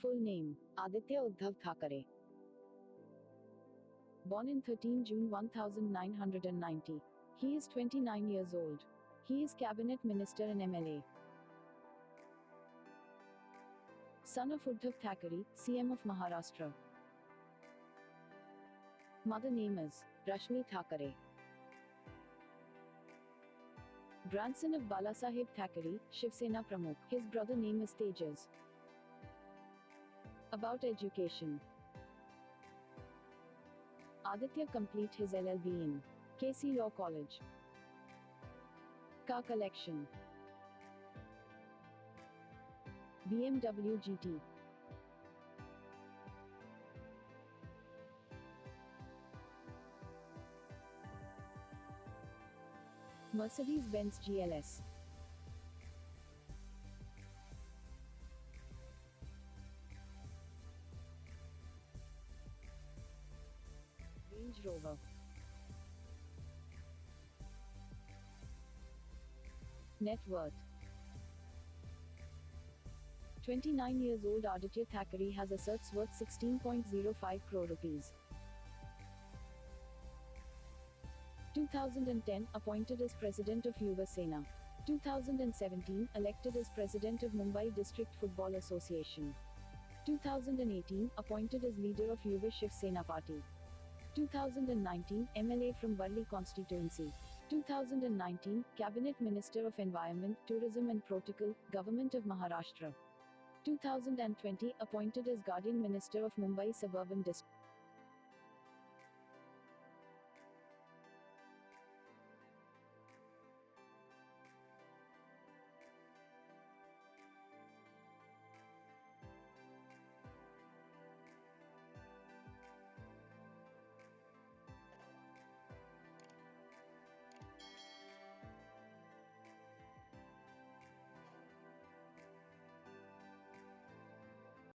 Full name: Aditya Uddhav Thackeray. Born in 13 June 1990. He is 29 years old. He is Cabinet Minister and MLA. Son of Uddhav Thackeray, CM of Maharashtra. Mother name is Rashmi Thackeray. Grandson of Balasaheb Thackeray, Shiv Sena Pramukh. His brother name is Tejas. About education. Aditya complete his LLB in Cressy Law College. Car collection: BMW GT. Mercedes-Benz GLS. Range Rover. Net worth: 29 years old Aditya Thackeray has assets worth 16.05 crore rupees. 2010 appointed as President of Yuva Sena. 2017 elected as President of Mumbai District Football Association. 2018 appointed as leader of Yuva Shiv Sena Party. 2019 MLA from Worli constituency. 2019 Cabinet Minister of Environment, Tourism and Protocol, Government of Maharashtra. 2020 appointed as Guardian Minister of Mumbai Suburban District.